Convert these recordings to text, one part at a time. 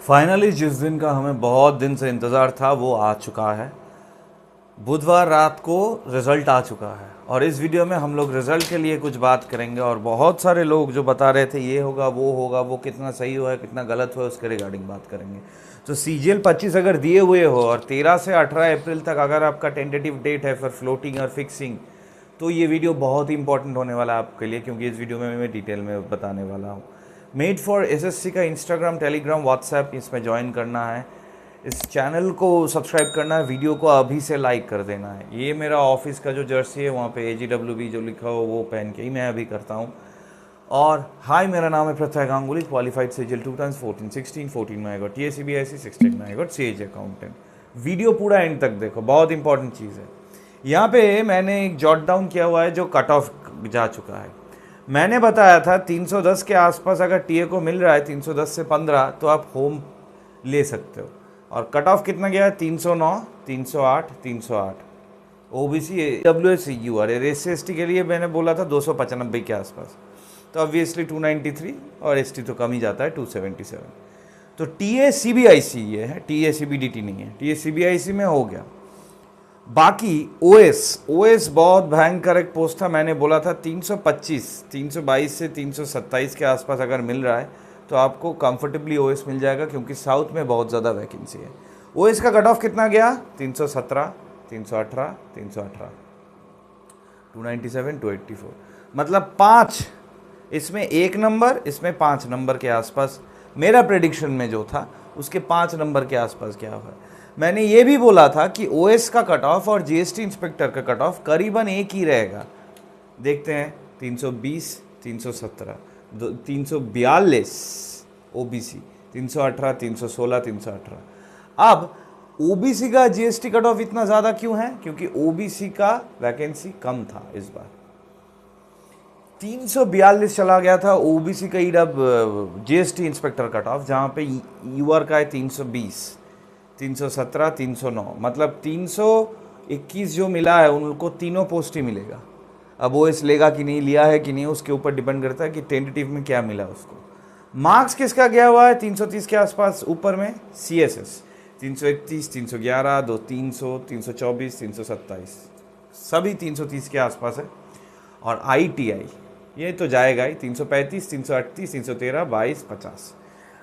Finally जिस दिन का हमें बहुत दिन से इंतज़ार था वो आ चुका है। बुधवार रात को रिज़ल्ट आ चुका है और इस वीडियो में हम लोग रिज़ल्ट के लिए कुछ बात करेंगे। और बहुत सारे लोग जो बता रहे थे ये होगा वो कितना सही हुआ है कितना गलत हुआ है उसके रिगार्डिंग बात करेंगे। तो CGL 25 अगर दिए हुए हो और 13 से 18 अप्रैल तक अगर आपका टेंटेटिव डेट है फॉर फ्लोटिंग और फिक्सिंग, तो ये वीडियो बहुत ही इंपॉर्टेंट होने वाला है आपके लिए, क्योंकि इस वीडियो में मैं डिटेल में बताने वाला हूँ। मेड फॉर SSC का इंस्टाग्राम, टेलीग्राम, व्हाट्सएप इसमें ज्वाइन करना है। इस चैनल को सब्सक्राइब करना है, वीडियो को अभी से लाइक कर देना है। ये मेरा ऑफिस का जो जर्सी है वहाँ पे AGWB जो लिखा हो वो पहन के ही मैं अभी करता हूँ। और हाय, मेरा नाम है प्रत्यय गांगुली, क्वालिफाइड CGL 2 टाइम्स 14 16 14 में आएगा TACBIC 16 में आएगा CAG अकाउंटेंट। वीडियो पूरा एंड तक देखो, बहुत इंपॉर्टेंट चीज़ है। यहाँ पे मैंने एक जॉट डाउन किया हुआ है जो कट ऑफ जा चुका है। मैंने बताया था 310 के आसपास अगर टीए को मिल रहा है 310 से 15 तो आप होम ले सकते हो। और कट ऑफ कितना गया है? 309, 308, 308। OBC WS UR SC ST के लिए मैंने बोला था 295 के आसपास, तो ऑब्वियसली 293 और ST तो कम ही जाता है 277। तो TACBIC ये है, TACBDT नहीं है। TACBIC में हो गया। बाकी OS बहुत भयंकर एक पोस्ट था। मैंने बोला था 325 322 से 327 के आसपास अगर मिल रहा है तो आपको कंफर्टेबली OS मिल जाएगा, क्योंकि साउथ में बहुत ज़्यादा वैकेंसी है। OS का कट ऑफ कितना गया? 317, 318, 318, 297, 284, मतलब 5, इसमें 1 नंबर, इसमें 5 नंबर के आसपास। मेरा प्रेडिक्शन में जो था उसके 5 नंबर के आसपास क्या हुआ। मैंने ये भी बोला था कि OS का कट ऑफ और GST इंस्पेक्टर का कट ऑफ करीबन एक ही रहेगा। देखते हैं 320, 317, 342 OBC, 318, 316, 318। अब OBC का GST कट ऑफ इतना ज़्यादा क्यों है? क्योंकि OBC का वैकेंसी कम था इस बार। 342 चला गया था OBC का GST इंस्पेक्टर कट ऑफ, जहाँ पे UR का है 320, 317, 309, मतलब 321 जो मिला है उनको तीनों पोस्ट ही मिलेगा। अब OS लेगा कि नहीं, लिया है कि नहीं, उसके ऊपर डिपेंड करता है कि टेंटेटिव में क्या मिला उसको। मार्क्स किसका गया हुआ है 330 के आसपास? ऊपर में CSS 331, 311, 2 300, 324, 327, सभी 330 के आसपास है। और ITI ये तो जाएगा ही 335, 338, 313, 22, 50।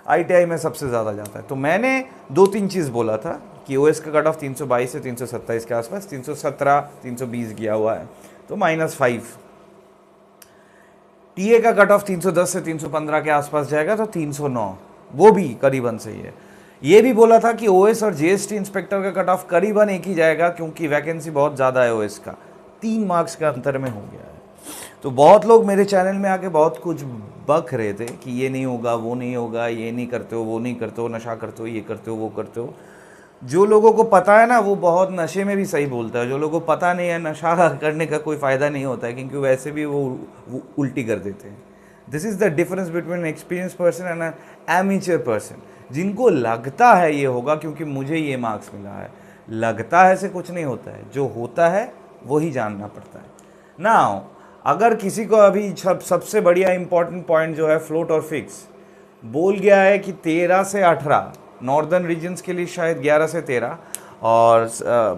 ITI में सबसे ज़्यादा जाता है। तो मैंने 2-3 चीज़ बोला था कि OS का कट ऑफ 322 से 327 के आसपास, 317, 320 गया हुआ है तो -5। TA का कट ऑफ 310 से 315 के आसपास जाएगा तो 309, वो भी करीबन सही है। ये भी बोला था कि OS और GST इंस्पेक्टर का कट ऑफ करीबन एक ही जाएगा, क्योंकि वैकेंसी बहुत ज़्यादा है OS का, 3 मार्क्स का अंतर में हो गया है। तो बहुत लोग मेरे चैनल में आके बहुत कुछ बक रहे थे कि ये नहीं होगा, वो नहीं होगा, ये नहीं करते हो, वो नहीं करते हो, नशा करते हो, ये करते हो, वो करते हो। जो लोगों को पता है ना वो बहुत नशे में भी सही बोलता है। जो लोगों को पता नहीं है, नशा करने का कोई फ़ायदा नहीं होता है, क्योंकि वैसे भी वो उल्टी कर देते हैं। This is the difference between experience person and N amateur person. जिनको लगता है ये होगा क्योंकि मुझे ये मार्क्स मिला है, लगता है से कुछ नहीं होता है, जो होता है वही जानना पड़ता है ना। अगर किसी को अभी सबसे बढ़िया इंपॉर्टेंट पॉइंट जो है फ्लोट और फिक्स बोल गया है कि 13 से 18, नॉर्दर्न रीजन्स के लिए शायद 11 से 13 और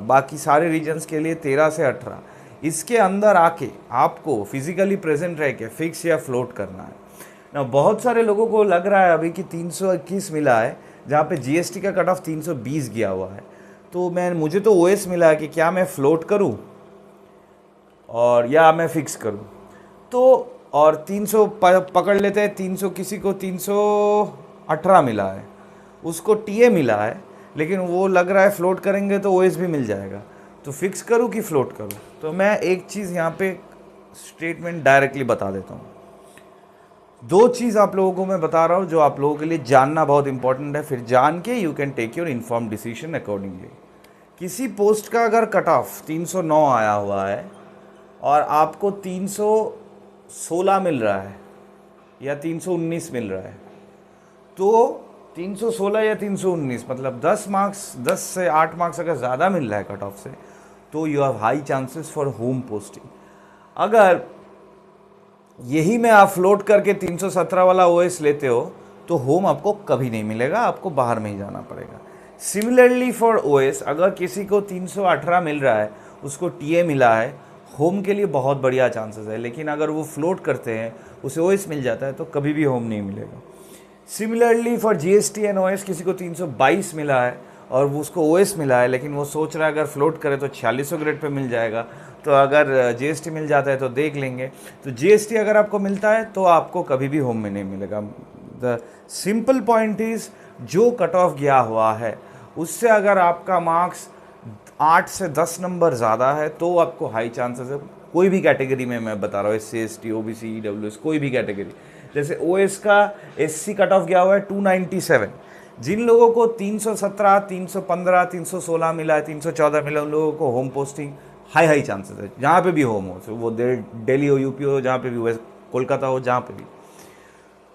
बाकी सारे रीजन्स के लिए 13 से 18, इसके अंदर आके आपको फिजिकली प्रेजेंट रह के फिक्स या फ्लोट करना है ना। बहुत सारे लोगों को लग रहा है अभी कि 321 मिला है, जहाँ पे GST का कट ऑफ 320 गया हुआ है। तो मुझे तो OS मिला है कि क्या मैं फ्लोट करूँ और या मैं फिक्स करूं। तो और 300 पकड़ लेते हैं, 300 किसी को 318 मिला है, उसको TA मिला है, लेकिन वो लग रहा है फ्लोट करेंगे तो OS भी मिल जाएगा। तो फिक्स करूं कि फ्लोट करूं? तो मैं एक चीज़ यहाँ पे स्टेटमेंट डायरेक्टली बता देता हूँ। 2 चीज़ आप लोगों को मैं बता रहा हूँ जो आप लोगों के लिए जानना बहुत इंपॉर्टेंट है, फिर जान के you can take your inform decision accordingly. किसी पोस्ट का अगर कट ऑफ 309 आया हुआ है और आपको 316 मिल रहा है या 319 मिल रहा है, तो 316 या 319 मतलब 10 मार्क्स, 10 से 8 मार्क्स अगर ज़्यादा मिल रहा है कट ऑफ से, तो you have high chances for home posting. अगर यही में आप फ्लोट करके 317 वाला OS लेते हो तो होम आपको कभी नहीं मिलेगा, आपको बाहर में ही जाना पड़ेगा। सिमिलरली फॉर ओएस, अगर किसी को 318 मिल रहा है, उसको टीए मिला है, होम के लिए बहुत बढ़िया चांसेस है। लेकिन अगर वो फ्लोट करते हैं, उसे ओएस मिल जाता है, तो कभी भी होम नहीं मिलेगा। Similarly for GST and OS, किसी को 322 मिला है और वो उसको ओएस मिला है, लेकिन वो सोच रहा है अगर फ्लोट करे तो 4600 ग्रेड पे मिल जाएगा, तो अगर जीएसटी मिल जाता है तो देख लेंगे। तो जीएसटी अगर आपको मिलता है तो आपको कभी भी होम में नहीं मिलेगा। द सिंपल पॉइंट इज, जो कट ऑफ गया हुआ है उससे अगर आपका मार्क्स 8 से 10 नंबर ज़्यादा है तो आपको हाई चांसेस है। कोई भी कैटेगरी में मैं बता रहा हूँ, SC ST OBC EWS, कोई भी कैटेगरी। जैसे ओएस का SC कट ऑफ गया हुआ है 297, जिन लोगों को 317, 315, 316 मिला है, 314 मिला, उन लोगों को होम पोस्टिंग हाई चांसेस है, जहाँ पे भी होम हो, वो दिल्ली हो, यूपी हो, जहाँ पे भी हो, कोलकाता हो, जहाँ पे भी।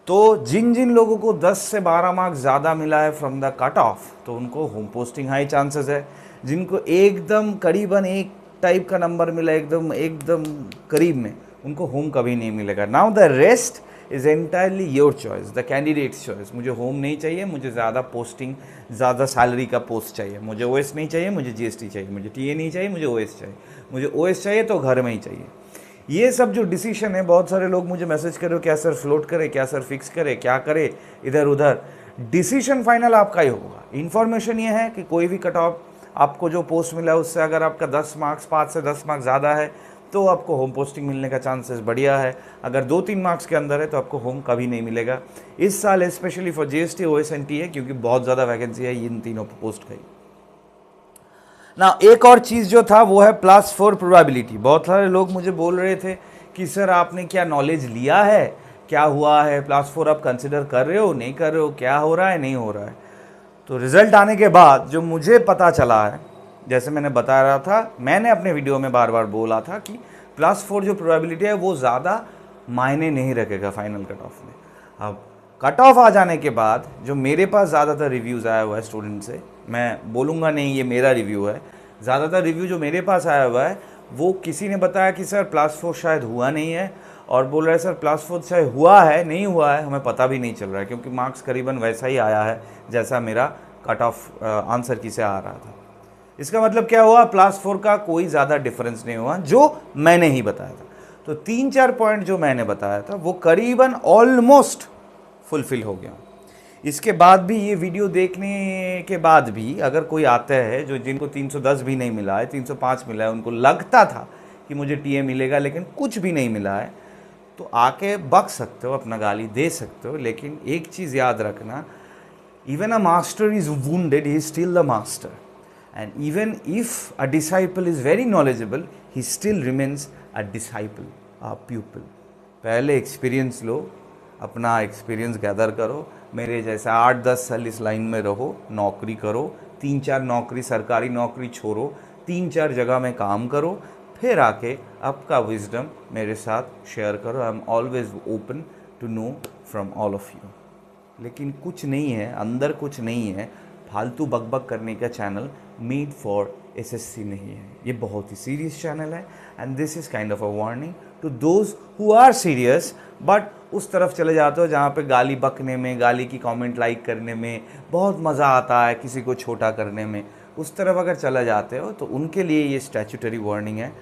तो जिन जिन लोगों को 10 से 12 मार्क्स ज़्यादा मिला है फ्रॉम द कट ऑफ, तो उनको होम पोस्टिंग हाई चांसेस है। जिनको एकदम करीबन एक टाइप का नंबर मिला, एकदम एकदम करीब में, उनको होम कभी नहीं मिलेगा। Now the rest is entirely your choice, the candidates choice. मुझे होम नहीं चाहिए, मुझे ज़्यादा पोस्टिंग, ज़्यादा सैलरी का पोस्ट चाहिए, मुझे ओएस नहीं चाहिए, मुझे जीएसटी चाहिए, मुझे टीए नहीं चाहिए, मुझे ओएस चाहिए, मुझे ओएस चाहिए तो घर में ही चाहिए। ये सब जो डिसीजन है, बहुत सारे लोग मुझे मैसेज कर रहे हो, क्या सर फ्लोट करे, क्या सर फिक्स करे, क्या करे, इधर उधर। डिसीजन फाइनल आपका ही होगा। इन्फॉर्मेशन ये है कि कोई भी कट ऑफ आपको जो पोस्ट मिला है उससे अगर आपका 10 मार्क्स, 5 से 10 मार्क्स ज़्यादा है तो आपको होम पोस्टिंग मिलने का चांसेस बढ़िया है। अगर 2-3 मार्क्स के अंदर है तो आपको होम कभी नहीं मिलेगा इस साल, specially for GST, OS and TA, क्योंकि बहुत ज़्यादा वैकेंसी है इन तीनों पोस्ट का ही। ना एक और चीज़ जो था वो है +4 प्रोबेबिलिटी। बहुत सारे लोग मुझे बोल रहे थे कि सर आपने क्या नॉलेज लिया है, क्या हुआ है, +4 आप कंसिडर कर रहे हो, नहीं कर रहे हो, क्या हो रहा है, नहीं हो रहा है। तो रिज़ल्ट आने के बाद जो मुझे पता चला है, जैसे मैंने बता रहा था, मैंने अपने वीडियो में बार बार बोला था कि +4 जो प्रोबेबिलिटी है वो ज़्यादा मायने नहीं रखेगा फाइनल कट ऑफ में। अब कट ऑफ आ जाने के बाद जो मेरे पास ज़्यादातर रिव्यूज़ आया हुआ है स्टूडेंट से, मैं बोलूँगा नहीं ये मेरा रिव्यू है, ज़्यादातर रिव्यू जो मेरे पास आया हुआ है वो किसी ने बताया कि सर +4 शायद हुआ नहीं है, और बोल रहे हैं सर +4 शायद हुआ है, नहीं हुआ है, हमें पता भी नहीं चल रहा है, क्योंकि मार्क्स करीबन वैसा ही आया है जैसा मेरा कट ऑफ आंसर की से आ रहा था। इसका मतलब क्या हुआ, +4 का कोई ज़्यादा डिफरेंस नहीं हुआ जो मैंने ही बताया था। तो 3-4 पॉइंट जो मैंने बताया था वो करीबन ऑलमोस्ट फुलफिल हो गया। इसके बाद भी, ये वीडियो देखने के बाद भी अगर कोई आता है जो जिनको 310 भी नहीं मिला है, 305 मिला है, उनको लगता था कि मुझे टीए मिलेगा लेकिन कुछ भी नहीं मिला है, तो आके बक सकते हो, अपना गाली दे सकते हो, लेकिन एक चीज़ याद रखना, even a master is wounded, he is still the master, and even if a disciple is very knowledgeable, he still remains a disciple, a pupil. पहले एक्सपीरियंस लो, अपना एक्सपीरियंस गैदर करो, मेरे जैसा 8-10 साल इस लाइन में रहो, नौकरी करो, 3-4 नौकरी, सरकारी नौकरी छोड़ो, 3-4 जगह में काम करो, फिर आके आपका विजडम मेरे साथ शेयर करो। I am always open to know from all of you. लेकिन कुछ नहीं है, अंदर कुछ नहीं है, फालतू बकबक करने का चैनल मेड फॉर एसएससी नहीं है, ये बहुत ही सीरियस चैनल है, and this is kind of a warning to those who are serious but उस तरफ चले जाते हो जहाँ पे गाली बकने में, गाली की कमेंट लाइक करने में बहुत मज़ा आता है, किसी को छोटा करने में, उस तरफ अगर चला जाते हो तो उनके लिए ये स्टैट्यूटरी वार्निंग है।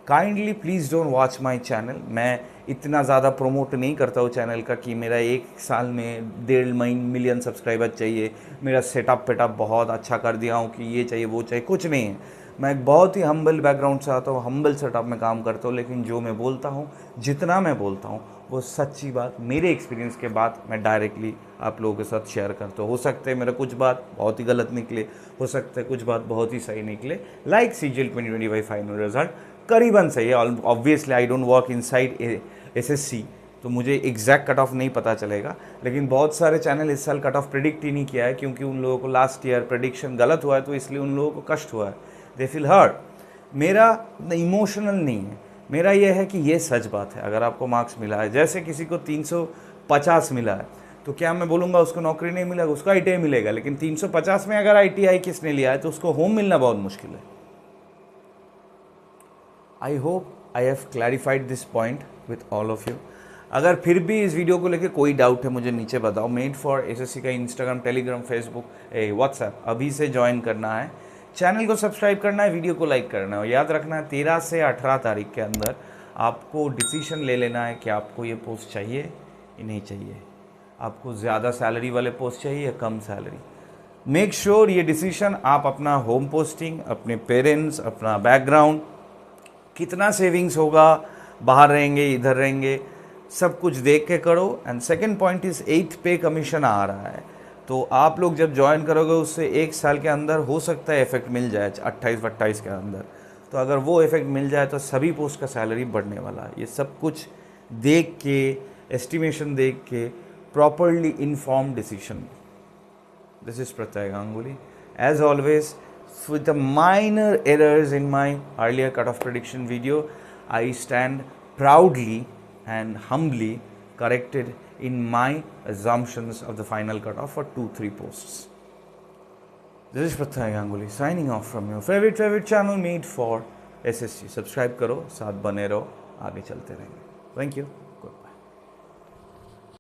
Kindly please don't watch my channel. मैं इतना ज़्यादा प्रोमोट नहीं करता हूँ चैनल का कि मेरा एक साल में 1.5 मिलियन सब्सक्राइबर चाहिए, मेरा सेटअप पेटअप बहुत अच्छा कर दिया हूँ कि ये चाहिए वो चाहिए, कुछ नहीं है। मैं एक बहुत ही हम्बल बैकग्राउंड से आता हूँ, हम्बल सेटअप में काम करता हूँ, लेकिन जो मैं बोलता हूँ, जितना मैं बोलता हूँ वो सच्ची बात मेरे एक्सपीरियंस के बाद मैं डायरेक्टली आप लोगों के साथ शेयर करता हूँ। हो सकता है मेरा कुछ बात बहुत ही गलत निकले, हो सकता है कुछ बात बहुत ही सही निकले, लाइक CGL 2025 फाइनल रिजल्ट करीबन सही है। Obviously I don't work inside SSC, तो मुझे एग्जैक्ट कट ऑफ नहीं पता चलेगा, लेकिन बहुत सारे चैनल इस साल कट ऑफ प्रिडिक्ट ही नहीं किया है, क्योंकि उन लोगों को लास्ट ईयर प्रेडिक्शन गलत हुआ है, तो इसलिए उन लोगों को कष्ट हुआ है, दे फील हर्ट। मेरा इमोशनल नहीं है, मेरा ये है कि ये सच बात है। अगर आपको मार्क्स मिला है, जैसे किसी को 350 मिला है, तो क्या मैं बोलूँगा उसको नौकरी नहीं मिलेगा, उसको ITI मिलेगा, लेकिन 350 में अगर ITI किसने लिया है तो उसको होम मिलना बहुत मुश्किल है। I hope I have clarified this point with all of you. अगर फिर भी इस वीडियो को लेके कोई डाउट है मुझे नीचे बताओ। मेड फॉर एसएससी का इंस्टाग्राम, टेलीग्राम, फेसबुक, व्हाट्सएप अभी से ज्वाइन करना है, चैनल को सब्सक्राइब करना है, वीडियो को लाइक करना है। और याद रखना है 13 से 18 तारीख के अंदर आपको डिसीजन ले लेना है कि आपको ये पोस्ट चाहिए या नहीं चाहिए, आपको ज़्यादा सैलरी वाले पोस्ट चाहिए या कम सैलरी। मेक श्योर ये डिसीजन आप अपना होम पोस्टिंग, अपने पेरेंट्स, अपना बैकग्राउंड, कितना सेविंग्स होगा, बाहर रहेंगे इधर रहेंगे, सब कुछ देख के करो। And second point is 8th पे कमीशन आ रहा है, तो आप लोग जब ज्वाइन करोगे उससे 1 साल के अंदर हो सकता है इफेक्ट मिल जाए 28-28 के अंदर। तो अगर वो इफेक्ट मिल जाए तो सभी पोस्ट का सैलरी बढ़ने वाला है। ये सब कुछ देख के, एस्टिमेशन देख के, properly inform decision. This is Pratyay Ganguly. As always, with the minor errors in my earlier cutoff prediction video, I stand proudly and humbly corrected in my assumptions of the final cutoff for 2-3 posts. This is Pratyay Ganguly signing off from your favorite channel made for SSC. Subscribe करो, साथ बने रहो, आगे चलते रहेंगे। Thank you.